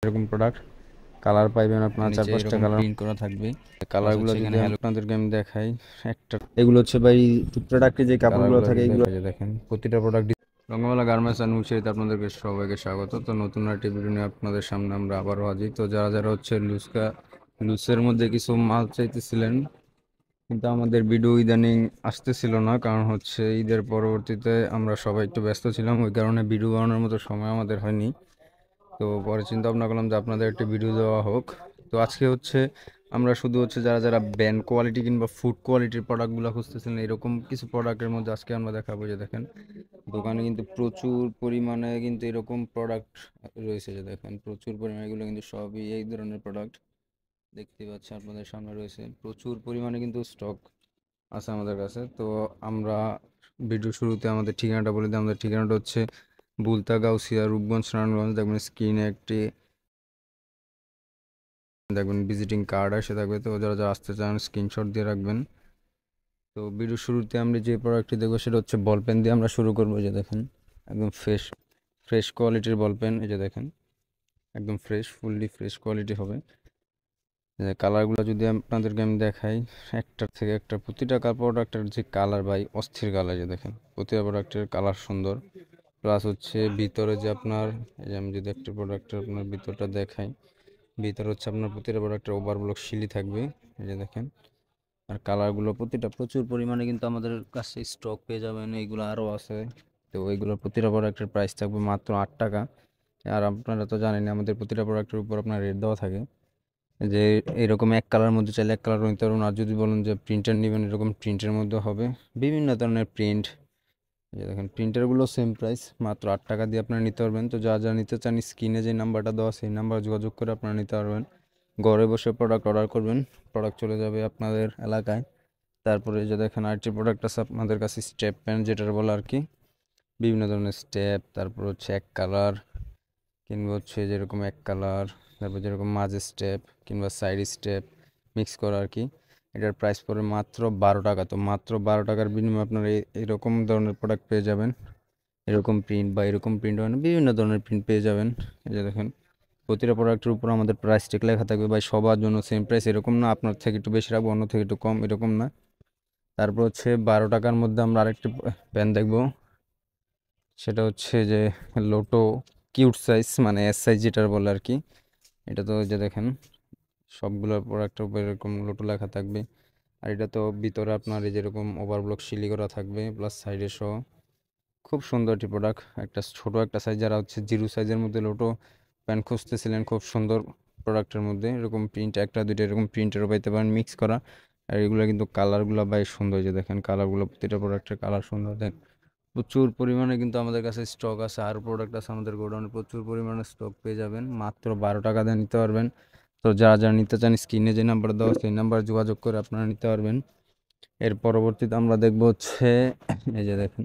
এরকম product colour পাইবেন আপনার চার নিচে পাঁচটা এরকম কালার। প্রিন্ট করা থাকবে। প্লাস কালারগুলো হচ্ছে যদি এখানে হ্যালো আপনাদেরকে আমি দেখাই একটা, এগুলো হচ্ছে ভাই প্রোডাক্টে যে কাপড়গুলো কালারগুলো থাকে কিন্তু এগুলো এই যে দেখেন প্রতিটা প্রোডাক্ট। রঙওয়ালা গার্মেন্টস অ্যান্ড হুইলসেরিতে আপনাদেরকে সবাইকে স্বাগত। তো নতুন একটি ভিডিও নিয়ে আপনাদের সামনে আমরা আবারও হাজির। তো যারা যারা হচ্ছে লুজের মধ্যে কিছু মাল চাইতেছিলেন, কিন্তু আমাদের ভিডিও ইদানিং আসতেছিল না, কারণ হচ্ছে ঈদের পরবর্তীতে আমরা সবাই একটু ব্যস্ত ছিলাম, ওই কারণে ভিডিও বানানোর মতো সময় আমাদের হয়নি। তো পরে চিন্তা ভাবনা করলাম যে আপনাদের একটি ভিডিও দেওয়া হোক। তো আজকে হচ্ছে আমরা শুধু হচ্ছে যারা যারা ব্যান্ড কোয়ালিটি কিংবা ফুড কোয়ালিটির প্রোডাক্টগুলো খুঁজতেছেন, এরকম কিছু প্রোডাক্টের মধ্যে আজকে আমরা দেখাবো। যে দেখেন দোকানে কিন্তু প্রচুর পরিমাণে কিন্তু এরকম প্রোডাক্ট রয়েছে। যে দেখেন প্রচুর পরিমাণে, এগুলো কিন্তু সবই এই ধরনের প্রোডাক্ট দেখতে পাচ্ছেন আপনাদের সামনে রয়েছে। প্রচুর পরিমাণে কিন্তু স্টক আছে আমাদের কাছে। তো আমরা ভিডিও শুরুতে আমাদের ঠিকানাটা বলে দিই। আমাদের ঠিকানাটা হচ্ছে বুলতা গাউসিয়া, রূপগঞ্জ, নারায়ণগঞ্জ। দেখবেন স্ক্রিনে একটি দেখবেন ভিজিটিং কার্ড আসে থাকবে। তো যারা যারা আসতে চান স্ক্রিনশট দিয়ে রাখবেন। তো ভিডিও শুরুতে আমরা যে প্রোডাক্টটি দেখবো সেটা হচ্ছে বল পেন দিয়ে আমরা শুরু করবো। এই যে দেখেন একদম ফ্রেশ ফ্রেশ কোয়ালিটির বল পেন। এই যে দেখেন একদম ফ্রেশ, ফুললি ফ্রেশ কোয়ালিটি হবে। কালারগুলো যদি আপনাদেরকে আমি দেখাই, একটার থেকে একটা প্রতিটা প্রোডাক্টের যে কালার ভাই অস্থির কালার। যে দেখেন প্রতিটা প্রোডাক্টের কালার সুন্দর। প্লাস হচ্ছে ভিতরে যে আপনার, এই যে আমি যদি একটা প্রোডাক্টের আপনার ভিতরটা দেখাই, ভিতরে হচ্ছে আপনার প্রতিটা প্রোডাক্টের ওভারব্লক সিলি থাকবে। এই যে দেখেন, আর কালারগুলো প্রতিটা প্রচুর পরিমাণে কিন্তু আমাদের কাছে স্টক পেয়ে যাবেন। এইগুলো আরও আছে। তো ওইগুলোর প্রতিটা প্রোডাক্টের প্রাইস থাকবে মাত্র 8 টাকা। আর আপনারা তো জানেন আমাদের প্রতিটা প্রোডাক্টের উপর আপনার রেট দেওয়া থাকে। যে এরকম এক কালার মধ্যে চাইলে এক কালার নিতে পারবেন, আর যদি বলেন যে প্রিন্টার নেবেন এরকম প্রিন্টের মধ্যে হবে বিভিন্ন ধরনের প্রিন্ট। যে দেখেন প্রিন্টারগুলো সেম প্রাইস, মাত্র 8 টাকা দিয়ে আপনারা নিতে পারবেন। তো যা যা নিতে চান স্ক্রিনে যে নাম্বারটা দেওয়া সেই নাম্বার যোগাযোগ করে আপনারা নিতে পারবেন। ঘরে বসে প্রোডাক্ট অর্ডার করবেন, প্রোডাক্ট চলে যাবে আপনাদের এলাকায়। তারপরে যে দেখেন আরেকটি প্রোডাক্ট আছে আপনাদের কাছে, স্টেপ পেন যেটার বলে আর কি। বিভিন্ন ধরনের স্টেপ, তারপর হচ্ছে এক কালার কিংবা হচ্ছে যেরকম এক কালার, তারপর যেরকম মাঝে স্টেপ কিংবা সাইড স্টেপ মিক্স করা আর কি। এটার প্রাইস পড়বে মাত্র 12 টাকা। তো মাত্র 12 টাকার বিনিময়ে আপনারা এরকম ধরনের প্রোডাক্ট পেয়ে যাবেন। এরকম প্রিন্ট বা এরকম প্রিন্ট হয় না, বিভিন্ন ধরনের প্রিন্ট পেয়ে যাবেন। এই যে দেখেন প্রতিটা প্রোডাক্টের উপর আমাদের প্রাইস টেক লেখা থাকবে ভাই, সবার জন্য সেম প্রাইস। এরকম না আপনার থেকে একটু বেশি রাখবো অন্য থেকে একটু কম, এরকম না। তারপর হচ্ছে 12 টাকার মধ্যে আমরা আরেকটি পেন দেখবো, সেটা হচ্ছে যে লোটো কিউট সাইজ, মানে এস সাইজ যেটার বলে আর কি। এটা তো যে দেখেন সবগুলো প্রোডাক্টের উপর এরকম লোটো লেখা থাকবে। আর এটা তো ভিতরে আপনার এই যেরকম ওভারব্লক সিলি করা থাকবে, প্লাস সাইডে সহ। খুব সুন্দর একটি প্রোডাক্ট। একটা ছোট একটা সাইজ, যারা হচ্ছে জিরো সাইজের মধ্যে লোটো প্যান্ট খুঁজতেছিলেন খুব সুন্দর প্রোডাক্টের মধ্যে, এরকম প্রিন্ট একটা দুইটা এরকম প্রিন্টেরও পাইতে পারেন মিক্স করা। আর এগুলো কিন্তু কালারগুলো ভাই সুন্দর। যে দেখেন কালারগুলো প্রতিটা প্রোডাক্টের কালার সুন্দর। দেন প্রচুর পরিমাণে কিন্তু আমাদের কাছে স্টক আছে, আর প্রোডাক্ট আছে আমাদের গোডাউনে, প্রচুর পরিমাণে স্টক পেয়ে যাবেন। মাত্র 12 টাকা দিয়ে নিতে পারবেন। তো যারা যারা নিতে চান স্ক্রিনে যে নাম্বার দেওয়া সেই নাম্বার যোগাযোগ করে আপনারা নিতে পারবেন। এর পরবর্তীতে আমরা দেখব হচ্ছে এই যে দেখেন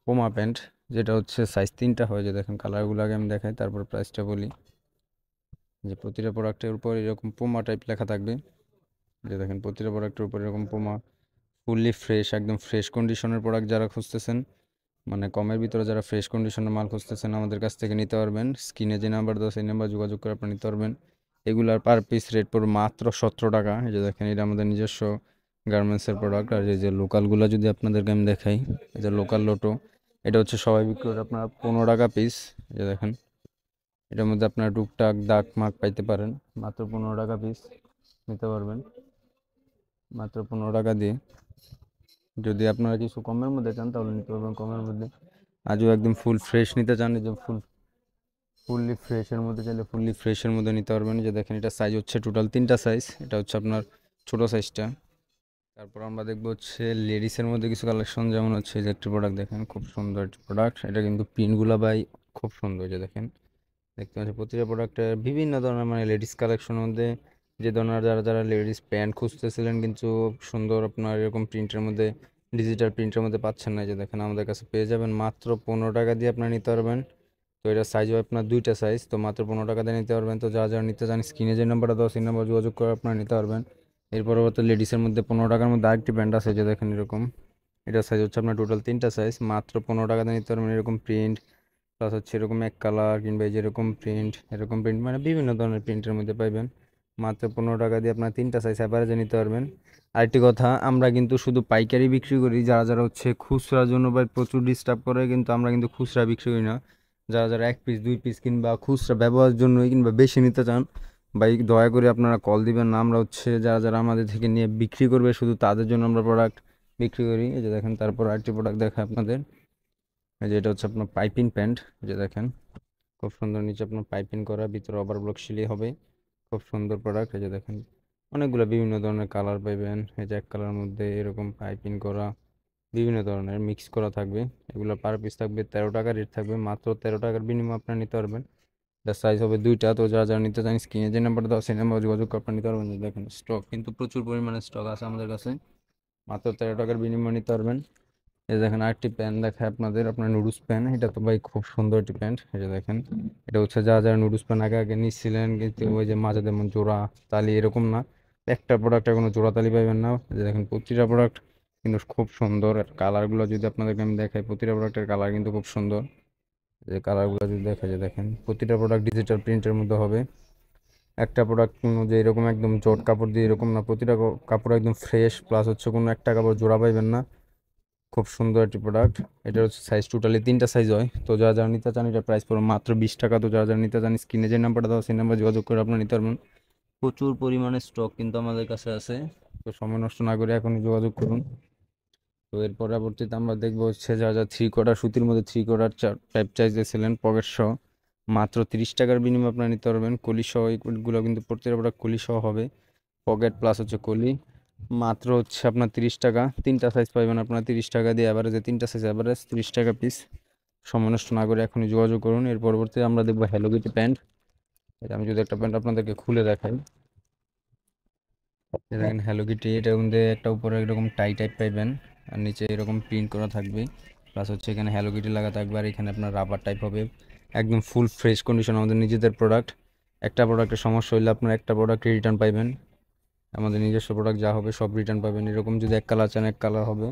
পোমা প্যান্ট, যেটা হচ্ছে সাইজ 3টা হয়। যে দেখেন কালারগুলো আগে আমি দেখাই, তারপর প্রাইসটা বলি। যে প্রতিটা প্রোডাক্টের উপর এরকম পোমা টাইপ লেখা থাকবে। যে দেখেন প্রতিটা প্রোডাক্টের উপর এরকম পোমা, ফুললি ফ্রেশ, একদম ফ্রেশ কন্ডিশনের প্রোডাক্ট যারা খুঁজতেছেন, মানে কমের ভিতরে যারা ফ্রেশ কন্ডিশনের মাল খুঁজতেছেন আমাদের কাছ থেকে নিতে পারবেন। স্ক্রিনে যে নাম্বার দেওয়া সেই নাম্বার যোগাযোগ করে আপনি নিতে পারবেন। এগুলার পার পিস রেট পড়বে মাত্র 17 টাকা। এই যে দেখেন এটা আমাদের নিজস্ব গার্মেন্টসের প্রোডাক্ট। আর এই যে লোকালগুলো যদি আপনাদেরকে আমি দেখাই, এই যে লোকাল লোটো, এটা হচ্ছে সবাই বিক্রি করে আপনার 15 টাকা পিস। এই যে দেখেন এটার মধ্যে আপনার টুকটাক দাগ মাগ পাইতে পারেন, মাত্র 15 টাকা পিস নিতে পারবেন, মাত্র 15 টাকা দিয়ে। যদি আপনারা কিছু কমের মধ্যে চান তাহলে নিতে পারবেন কমের মধ্যে। আজও একদম ফুল ফ্রেশ নিতে চান, এই যে ফুললি ফ্রেশের মধ্যে চাইলে ফুললি ফ্রেশের মধ্যে নিতে পারবেন। যে দেখেন এটা সাইজ হচ্ছে টোটাল 3টা সাইজ, এটা হচ্ছে আপনার ছোট সাইজটা। তারপর আমরা দেখবো হচ্ছে লেডিসের মধ্যে কিছু কালেকশন, যেমন হচ্ছে যে একটি প্রোডাক্ট দেখেন খুব সুন্দর একটি প্রোডাক্ট। এটা কিন্তু প্রিন্টগুলো বাই খুব সুন্দর। যে দেখেন দেখতে পাচ্ছি প্রতিটা প্রোডাক্টে বিভিন্ন ধরনের, মানে লেডিস কালেকশনের মধ্যে যে ধরনের যারা যারা লেডিস প্যান্ট খুঁজতেছিলেন কিন্তু সুন্দর আপনার এরকম প্রিন্টের মধ্যে, ডিজিটাল প্রিন্টের মধ্যে পাচ্ছেন না, যে দেখেন আমাদের কাছে পেয়ে যাবেন মাত্র 15 টাকা দিয়ে আপনারা নিতে পারবেন। তো এটা সাইজ হবে আপনার 2টা সাইজ, তো মাত্র 15 টাকা দিয়ে নিতে পারবেন। তো যারা যারা নিতে চান স্ক্রিনে যে নাম্বারটা দেওয়া সেই নাম্বার যোগাযোগ করে আপনারা নিতে পারবেন। এর পরবর্তী লেডিসের মধ্যে 15 টাকার মধ্যে আরেকটি প্যান্ট আছে, যে দেখেন এরকম। এটা সাইজ হচ্ছে আপনার টোটাল 3টা সাইজ, মাত্র 15 টাকা দিয়ে নিতে পারবেন। এরকম প্রিন্ট প্লাস হচ্ছে এরকম এক কালার কিংবা এই যেরকম প্রিন্ট, এরকম প্রিন্ট মানে বিভিন্ন ধরনের প্রিন্টের মধ্যে পাইবেন। মাত্র 15 টাকা দিয়ে আপনার 3টা সাইজ অ্যাভারেজে নিতে পারবেন। আরেকটি কথা, আমরা কিন্তু শুধু পাইকারি বিক্রি করি, যারা যারা হচ্ছে খুচরার জন্য বা প্রচুর ডিস্টার্ব করে, কিন্তু আমরা কিন্তু খুচরা বিক্রি করি না। যারা যারা 1 পিস 2 পিস কিংবা খুচরা ব্যবহারের জন্যই কিংবা বেশি নিতে চান, ভাই দয়া করে আপনারা কল দিবেন না। আমরা হচ্ছে যারা যারা আমাদের থেকে নিয়ে বিক্রি করবে শুধু তাদের জন্য আমরা প্রোডাক্ট বিক্রি করি। এই যে দেখেন, তারপর আরেকটি প্রোডাক্ট দেখায় আপনাদের। এই যে এটা হচ্ছে আপনার পাইপিং প্যান্ট। যে দেখেন খুব সুন্দর, নিচে আপনার পাইপিং করা, ভিতরে ওভার ব্লক সিলি হবে। খুব সুন্দর প্রোডাক্ট। এই যে দেখেন অনেকগুলো বিভিন্ন ধরনের কালার পাইবেন। এই যে এক কালার মধ্যে এরকম পাইপিং করা বিভিন্ন ধরনের মিক্স করা থাকবে। এগুলো পার পিস থাকবে 13 টাকা রেট থাকবে, মাত্র 13 টাকার বিনিময়ে আপনারা নিতে পারবেন। এটার সাইজ হবে 2টা। তো যারা যারা নিতে চান স্ক্রিনে যে নাম্বার দাও সেই নাম্বার যোগাযোগ করে আপনারা নিতে পারবেন। যে দেখেন স্টক কিন্তু প্রচুর পরিমাণে স্টক আছে আমাদের কাছে, মাত্র 13 টাকার বিনিময়ে নিতে পারবেন। এই দেখেন আরেকটি প্যান্ট দেখায় আপনাদের, আপনার নুডলস প্যান্ট। এটা তো ভাই খুব সুন্দর একটি প্যান্ট। এই যে দেখেন এটা হচ্ছে যারা যারা নুডলস প্যান্ট আগে আগে নিচ্ছিলেন, কিন্তু ওই যে মাঝে যেমন জোড়া তালি এরকম না, একটা প্রোডাক্টে কোনো জোড়া তালি পাইবেন না। এই যে দেখেন প্রতিটা প্রোডাক্ট কিন্তু খুব সুন্দর। আর কালারগুলো যদি আপনাদেরকে আমি দেখাই, প্রতিটা প্রোডাক্টের কালার কিন্তু খুব সুন্দর। যে কালারগুলো যদি দেখা যায়, দেখেন প্রতিটা প্রোডাক্ট ডিজিটাল প্রিন্টের মধ্যে হবে। একটা প্রোডাক্ট কোনো যে এরকম একদম জট কাপড় দিয়ে এরকম না, প্রতিটা কাপড় একদম ফ্রেশ, প্লাস হচ্ছে কোনো একটা কাপড় জোড়া পাইবেন না। খুব সুন্দর একটি প্রোডাক্ট। এটা হচ্ছে সাইজ টোটালি 3টা সাইজ হয়। তো যারা যারা নিতে চান এটা প্রাইস পড়বে মাত্র 20 টাকা। তো যারা যারা নিতে চান স্ক্রিনে যে নাম্বারটা দাও সেই নাম্বার যোগাযোগ করে আপনারা নিতে পারবেন। প্রচুর পরিমাণে স্টক কিন্তু আমাদের কাছে আছে। তো সময় নষ্ট না করে এখনই যোগাযোগ করুন। তো এর পরবর্তীতে আমরা দেখবো হচ্ছে যারা যা 3/4 সুতির মধ্যে 3/4 টাইপ চাইতেছিলেন পকেট সহ, মাত্র 30 টাকার বিনিময়ে আপনারা নিতে পারবেন। কলি সহ এগুলো কিন্তু প্রত্যেকটা প্রোডাক্ট কলি সহ হবে, পকেট প্লাস হচ্ছে কলি। মাত্র হচ্ছে আপনার 30 টাকা, 3টা সাইজ পাইবেন আপনার 30 টাকা দিয়ে। অ্যাভারেজে 3টা সাইজ, অ্যাভারেজ 30 টাকা পিস। সময় নষ্ট না করে এখনই যোগাযোগ করুন। এর পরবর্তীতে আমরা দেখবো হ্যালো কিটি প্যান্ট। এটা আমি যদি একটা প্যান্ট আপনাদেরকে খুলে দেখাই, এই দেখেন হ্যালো কিটি। এটার মধ্যে একটা উপরে এরকম টাই টাইপ পাইবেন, আর নিচে এরকম প্রিন্ট করা থাকবে, প্লাস হচ্ছে এখানে হ্যালো কিটি লাগা থাকবে, আর এখানে আপনার রাবার টাইপ হবে। একদম ফুল ফ্রেশ কন্ডিশন, আমাদের নিজেদের প্রোডাক্ট। একটা প্রোডাক্টের সমস্যা হলে আপনার একটা প্রোডাক্ট রিটার্ন পাইবেন। আমাদের নিজস্ব প্রোডাক্ট যা হবে সব রিটার্ন পাবেন। এরকম যদি এক কালার চান এক কালার হবে।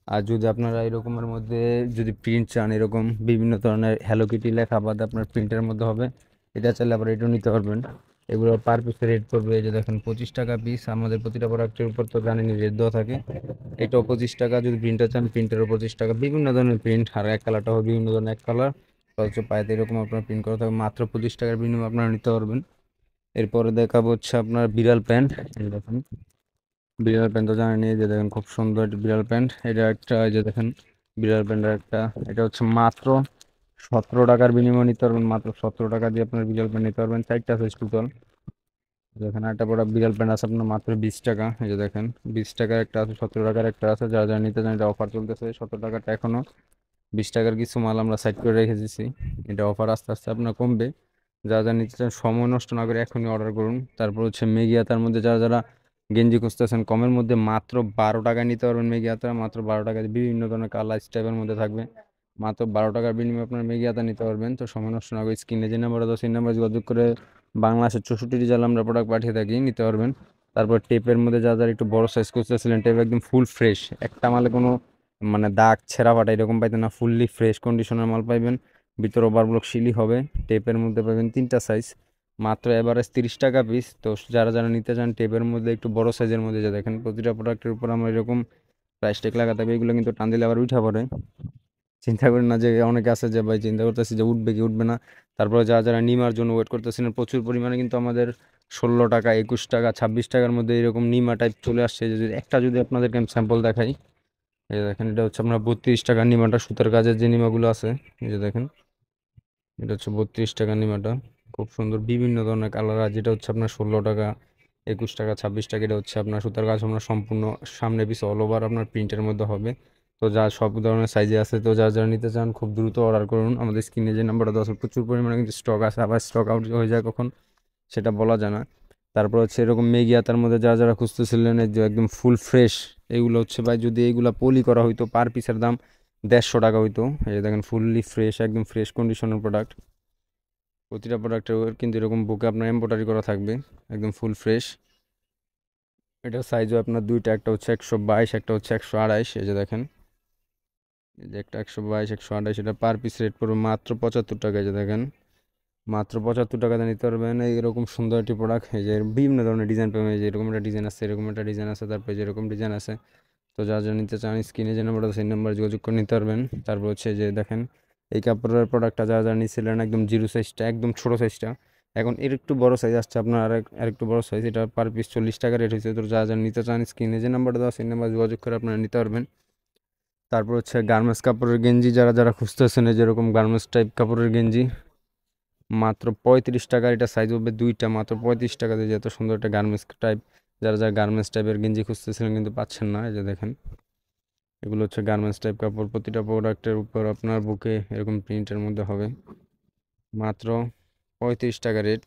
আর যদি আপনারা এরকমের মধ্যে যদি প্রিন্ট চান, এরকম বিভিন্ন ধরনের হ্যালো কিটি লেখা বাদে আপনার প্রিন্টের মধ্যে হবে, এটা চাইলে আবার এটাও নিতে পারবেন। এগুলো পার পিসের রেট পড়বে, এই যে দেখেন 25 টাকা পিস। আমাদের প্রতিটা প্রোডাক্টের উপর তো জানেনই রেট দেওয়া থাকে। এটাও 25 টাকা। যদি প্রিন্টার চান প্রিন্টেরও 25 টাকা। বিভিন্ন ধরনের প্রিন্ট, আর এক কালারটা হবে বিভিন্ন ধরনের এক কালার, হচ্ছে পায়েতে এরকম আপনার প্রিন্ট করা থাকবে। মাত্র 25 টাকার বিনিময়ে আপনারা নিতে পারবেন। এরপরে দেখাবো হচ্ছে আপনার বিড়াল প্যান্ট। এই দেখেন বিড়াল প্যান্ট তো জানেন, এই যে দেখেন খুব সুন্দর একটি বিড়াল প্যান্ট। এটা একটা, এই যে দেখেন বিড়াল প্যান্টের একটা, এটা হচ্ছে মাত্র 17 টাকার বিনিময়ে নিতে পারবেন। মাত্র 17 টাকা দিয়ে আপনার বিড়াল প্যান্ট নিতে পারবেন, 4টা সাইজ টোটাল। দেখেন একটা বড় বিড়াল প্যান্ট আছে আপনার মাত্র 20 টাকা। এই যে দেখেন 20 টাকার একটা আছে, 17 টাকার একটা আছে। যারা যারা নিতে চান এটা অফার চলতেছে। 17 টাকাটা এখনো, 20 টাকার কিছু মাল আমরা সাইড করে রেখে দিয়েছি। এটা অফার আস্তে আস্তে আপনার কমবে। যারা যারা নিতে চান সময় নষ্ট না করে এখনই অর্ডার করুন। তারপর হচ্ছে মেগিয়াতার মধ্যে যারা যারা গেঞ্জি খুঁজতেছেন কমের মধ্যে, মাত্র 12 টাকায় নিতে পারবেন মেগিয়াতা। মাত্র 12 টাকায় বিভিন্ন ধরনের কালার স্টাইপের মধ্যে থাকবে। মাত্র 12 টাকার বিনিময়ে আপনার মেগিয়াতা নিতে পারবেন। তো সময় নষ্ট না করে স্ক্রিনে যে নাম্বার দাও সেই নাম্বার যোগাযোগ করে বাংলাদেশের 64টি জেলা আমরা প্রোডাক্ট পাঠিয়ে থাকি, নিতে পারবেন। তারপর টেপের মধ্যে যারা যারা একটু বড় সাইজ খুঁজতেছিলেন, টেপ একদম ফুল ফ্রেশ, একটা মালে কোনো মানে দাগ ছেঁড়া ফাটা এরকম পাইতেন না, ফুললি ফ্রেশ কন্ডিশনের মাল পাইবেন। ভিতরে ওভারব্লক সিলি হবে। টেপের মধ্যে পাবেন 3টা সাইজ, মাত্র এভারেজ 30 টাকা পিস। তো যারা যারা নিতে চান টেপের মধ্যে একটু বড় সাইজের মধ্যে, যে দেখেন প্রতিটা প্রোডাক্টের উপর আমরা এরকম প্রাইস ট্যাগ লাগা থাকবে। এগুলো কিন্তু টান দিলে আবার উঠা পড়ে। চিন্তা করেন না যে অনেকে আছে যে ভাই চিন্তা করতেছি যে উঠবে কি উঠবে না। তারপরে যারা যারা নিমার জন্য ওয়েট করতেছেন, প্রচুর পরিমাণে কিন্তু আমাদের 16 টাকা 21 টাকা 26 টাকার মধ্যে এরকম নিমা টাইপ চলে আসছে। যে যদি একটা যদি আপনাদেরকে আমি স্যাম্পল দেখাই, এই যে দেখেন এটা হচ্ছে আপনার 32 টাকার নিমাটা, সুতার কাজের যে নিমাগুলো আছে। এই যে দেখেন এটা হচ্ছে 32 টাকার নিমাটা, খুব সুন্দর বিভিন্ন ধরনের কালার। আর যেটা হচ্ছে আপনার 16 টাকা 21 টাকা 26 টাকা, এটা হচ্ছে আপনার সুতার কাজ আপনার সম্পূর্ণ সামনে পিছে অল ওভার আপনার প্রিন্টের মধ্যে হবে। তো যা সব ধরনের সাইজে আছে। তো যারা যারা নিতে চান খুব দ্রুত অর্ডার করুন। আমাদের স্ক্রিনে যে নাম্বারটা দেওয়া আছে, প্রচুর পরিমাণে কিন্তু স্টক আছে, আবার স্টক আউট হয়ে যায় কখন সেটা বলা যায় না। তারপর হচ্ছে এরকম মেগিয়াতার মধ্যে যারা যারা খুঁজতেছিলেন, এই যে একদম ফুল ফ্রেশ, এগুলো হচ্ছে ভাই যদি এইগুলা পলি করা হইতো পার পিসের দাম 150 টাকা হইতো। এই যে দেখেন ফুললি ফ্রেশ, একদম ফ্রেশ কন্ডিশনের প্রোডাক্ট। প্রতিটা প্রোডাক্টের কিন্তু এরকম বুকে আপনার এমব্রয়ডারি করা থাকবে, একদম ফুল ফ্রেশ। এটার সাইজও আপনার দুইটা, একটা হচ্ছে 122, একটা হচ্ছে 128। এই যে দেখেন এই যে একটা 122 128, এটা পার পিস রেট পড়বে মাত্র 75 টাকা। এই যে দেখেন মাত্র 75 টাকাতে নিতে পারবেন এইরকম সুন্দর একটি প্রোডাক্ট। এই যে বিভিন্ন ধরনের ডিজাইন পাবেন, এই যে এরকম একটা ডিজাইন আছে, এরকম একটা ডিজাইন আছে, তারপরে যেরকম ডিজাইন আছে। তো যা যা নিতে চান স্ক্রিনে যে নাম্বার আছে সেই নাম্বারে যোগাযোগ করে নিতে পারবেন। তারপর হচ্ছে যে দেখেন এই কাপড়ের প্রোডাক্টটা যা যা নিয়েছিলেন একদম জিরো সাইজটা, একদম ছোটো সাইজটা, এখন এর একটু বড় সাইজ আসছে আপনার, আর একটু বড় সাইজ, এটা পার পিস 40 টাকা রেট হয়েছে। তো যা যা নিতে চান স্ক্রিনে যে নাম্বারটা দেওয়া সেই নাম্বার যোগাযোগ করে আপনারা নিতে পারবেন। তারপর হচ্ছে গার্মেন্টস কাপড়ের গেঞ্জি যারা যারা খুঁজতেছেন, এই যেরকম গার্মেন্টস টাইপ কাপড়ের গেঞ্জি মাত্র 35 টাকা, এটা সাইজ হবে দুইটা, মাত্র 35 টাকা দিয়ে এত সুন্দর একটা গার্মেন্টস টাইপ। যারা যারা গার্মেন্টস টাইপের গেঞ্জি খুঁজতেছিলেন কিন্তু পাচ্ছেন না, এই যে দেখেন এগুলো হচ্ছে গার্মেন্টস টাইপ কাপড়। প্রতিটা প্রোডাক্টের উপর আপনার বুকে এরকম প্রিন্টের মধ্যে হবে, মাত্র 35 টাকা রেট।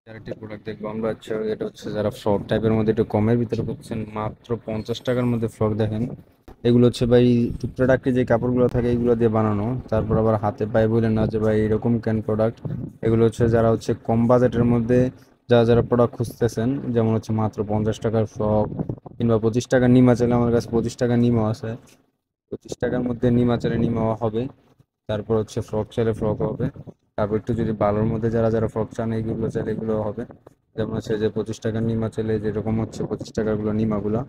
আরেকটি প্রোডাক্ট দেখবো আমরা, হচ্ছে এটা হচ্ছে যারা ফ্রক টাইপের মধ্যে একটু কমের ভিতরে করছেন, মাত্র 50 টাকার মধ্যে ফ্রক। দেখেন এগুলো হচ্ছে ভাই প্রোডাক্টে যে কাপড়গুলো থাকে এগুলো দিয়ে বানানো, তারপর আবার হাতে পায়ে বলেন না যে ভাই এরকম কেন প্রোডাক্ট। এগুলো হচ্ছে যারা হচ্ছে কম বাজেটের মধ্যে যারা যারা প্রোডাক্ট খুঁজতেছেন, যেমন হচ্ছে মাত্র 50 টাকার ফ্রক, কিংবা 25 টাকার নিমা চাইলে আমার কাছে 25 টাকার নিমাও আছে, 25 টাকার মধ্যে নিমা চাইলে নিমাও হবে। তারপর হচ্ছে ফ্রক চাইলে ফ্রক হবে। তারপর একটু যদি ভালোর মধ্যে যারা যারা ফ্রক চান এইগুলো চাইলে এগুলো হবে। যেমন হচ্ছে যে 25 টাকার নিমা চাইলে যেরকম হচ্ছে 25 টাকার গুলো নিমাগুলো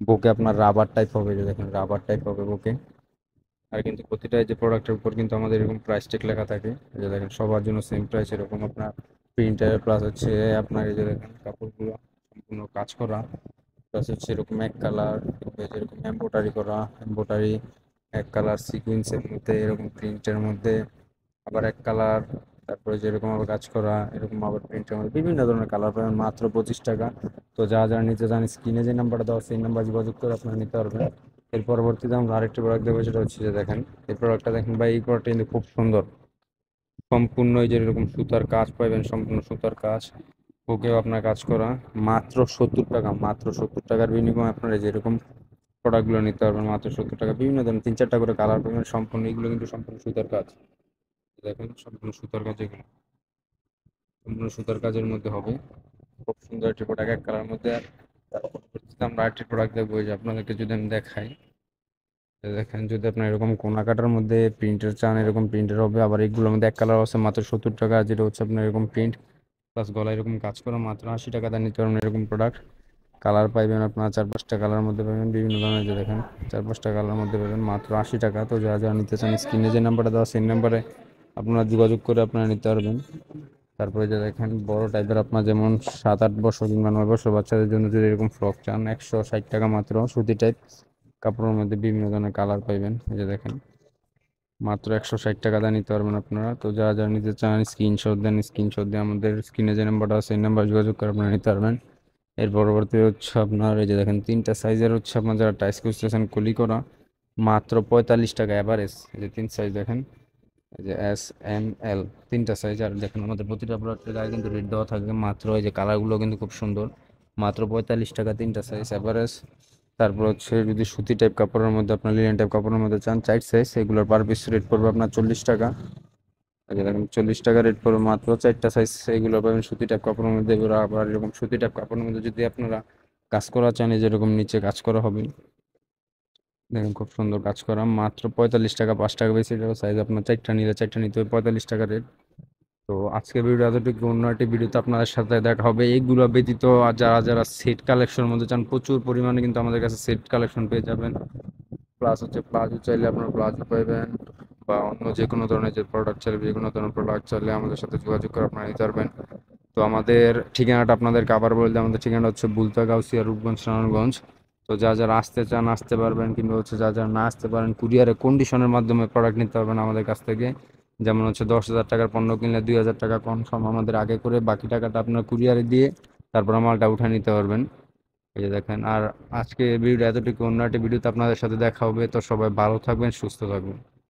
বুকে আপনার রাবার টাইপ হবে, যে দেখেন রাবার টাইপ হবে বুকে। আর কিন্তু প্রতিটা এই যে প্রোডাক্টের উপর কিন্তু আমাদের এরকম প্রাইস টেক লেখা থাকে, এই যে দেখেন সবার জন্য সেম প্রাইস এরকম আপনার প্রিন্টার, প্লাস হচ্ছে আপনার এই যে দেখেন কাপড়গুলো সম্পূর্ণ কাজ করা, প্লাস হচ্ছে এরকম এক কালার, যেরকম এমব্রয়ডারি করা, এমব্রয়ডারি এক কালার সিকুয়েন্সের মধ্যে এরকম প্রিন্টের মধ্যে আবার এক কালার, তারপরে যেরকম আবার কাজ করা এরকম আবার প্রিন্টের মধ্যে বিভিন্ন ধরনের কালার পাবেন মাত্র 25 টাকা। তো যা যা নিতে চান স্ক্রিনে যে নাম্বারটা দেওয়া সেই নাম্বার যোগাযোগ করে আপনারা নিতে পারবেন। এর পরবর্তীতে আমরা আরেকটি প্রোডাক্ট দেবো, সেটা হচ্ছে যে দেখেন এই প্রোডাক্টটা দেখেন ভাই, এই প্রোডাক্টটা কিন্তু খুব সুন্দর, সম্পূর্ণ এই যে এরকম সুতার কাজ পাবেন, সম্পূর্ণ সুতার কাজ, বুকেও আপনার কাজ করা, মাত্র 70 টাকা। মাত্র 70 টাকার বিনিময়ে আপনারা যেরকম প্রোডাক্টগুলো নিতে পারবেন মাত্র 70 টাকা। বিভিন্ন ধরনের 3 4টা করে কালার পাবেন, সম্পূর্ণ এগুলো কিন্তু সম্পূর্ণ সুতার কাজ। দেখেন সম্পূর্ণ সুতার কাজ, এগুলো সম্পূর্ণ সুতার কাজের মধ্যে হবে, খুব সুন্দর একটি প্রোডাক্ট এক কালার মধ্যে। আর তার পরবর্তীতে আমরা আরেকটি প্রোডাক্ট দেখবো, এই যে আপনাদেরকে যদি আমি দেখাই, এই দেখেন যদি আপনার এরকম কোনা কাটার মধ্যে প্রিন্টার চান এরকম প্রিন্টার হবে। আবার এগুলোর মধ্যে এক কালার আছে মাত্র 70 টাকা, যেটা হচ্ছে আপনার এরকম প্রিন্ট প্লাস গলায় এরকম কাজ করা, মাত্র 80 টাকা দিয়ে নিতে পারবেন এরকম প্রোডাক্ট। কালার পাইবেন আপনার 4 5টা কালার মধ্যে পাবেন, বিভিন্ন ধরনের, যে দেখেন 4 5টা কালার মধ্যে পাবেন মাত্র 80 টাকা। তো যারা যারা নিতে চান স্ক্রিনে যে নাম্বারটা দেওয়া সেই নাম্বারে আপনারা যোগাযোগ করে আপনারা নিতে পারবেন। তারপরে যে দেখেন বড় টাইপের আপনার যেমন 7 8 বছর কিংবা 9 বছর বাচ্চাদের জন্য যদি এরকম ফ্রক চান, 160 টাকা মাত্র, সুতি টাইপ কাপড়ের মধ্যে বিভিন্ন ধরনের কালার পাইবেন। এই যে দেখেন মাত্র 160 টাকা দিয়ে নিতে পারবেন আপনারা। তো যারা যারা নিতে চান স্ক্রিনশট দেন, স্ক্রিনশট দিয়ে আমাদের স্ক্রিনে যে নাম্বারটা আছে সেই নাম্বার যোগাযোগ করে আপনারা নিতে পারবেন। এর পরবর্তী হচ্ছে আপনার এই যে দেখেন 3টা সাইজের হচ্ছে আপনার যারা টাইস খুঁজতেছেন কলি করা, মাত্র 45 টাকা অ্যাভারেজ। এই যে 3 সাইজ দেখেন, এই যে S M L 3টা সাইজ। আর দেখেন আমাদের প্রতিটা প্রোডাক্টের গায়ে কিন্তু রেট দেওয়া থাকবে, মাত্র এই যে কালারগুলো কিন্তু খুব সুন্দর, মাত্র 45 টাকা 3টা সাইজ অ্যাভারেজ। তারপর হচ্ছে যদি সুতি টাইপ কাপড়ের মধ্যে আপনার লিনেন টাইপ কাপড়ের মধ্যে চান 4 সাইজ, এগুলোর পার পিস রেট পড়বে আপনার 40 টাকা। এই যে দেখেন 40 টাকা রেট পড়বে মাত্র 4টা সাইজ, এগুলো পাবেন সুতি টাইপ কাপড়ের মধ্যে। এগুলো আবার এরকম সুতি টাইপ কাপড়ের মধ্যে যদি আপনারা কাজ করা চান, এই যেরকম নিচে কাজ করা হবে, দেখেন খুব সুন্দর কাজ করা, মাত্র 45 টাকা, 5 টাকা বেশি টাকা সাইজ। আপনার 4টা নিলে 4টা নিতে হবে, 45 টাকা রেট। তো আজকের ভিডিও এতটুকু, অন্য একটি ভিডিওতে আপনাদের সাথে দেখা হবে। এইগুলো ব্যতীত আর যারা যারা সেট কালেকশনের মধ্যে চান, প্রচুর পরিমাণে কিন্তু আমাদের কাছে সেট কালেকশন পেয়ে যাবেন। প্লাস হচ্ছে প্লাজো চাইলে আপনার প্লাজো পাইবেন, বা অন্য যে কোনো ধরনের যে প্রোডাক্ট চাইলে, যে কোনো ধরনের প্রোডাক্ট চাইলে আমাদের সাথে যোগাযোগ করে আপনারা নিতে পারবেন। তো আমাদের ঠিকানাটা আপনাদেরকে আবার বলে দিই, আমাদের ঠিকানাটা হচ্ছে বুলতা গাউসিয়া, রূপগঞ্জ, নারায়ণগঞ্জ। তো যা যারা আসতে চান আসতে পারবেন, কিংবা হচ্ছে যা যারা না আসতে পারেন কুরিয়ারে কন্ডিশনের মাধ্যমে প্রোডাক্ট নিতে পারবেন আমাদের কাছ থেকে। যেমন হচ্ছে 10,000 টাকার পণ্য কিনলে 2,000 টাকা কনফার্ম আমাদের আগে করে, বাকি টাকাটা আপনার কুরিয়ারে দিয়ে তারপর মালটা উঠে নিতে পারবেন। এই যে দেখেন। আর আজকে ভিডিও এতটুকু, অন্য একটা ভিডিওতে আপনাদের সাথে দেখা হবে। তো সবাই ভালো থাকবেন, সুস্থ থাকবেন।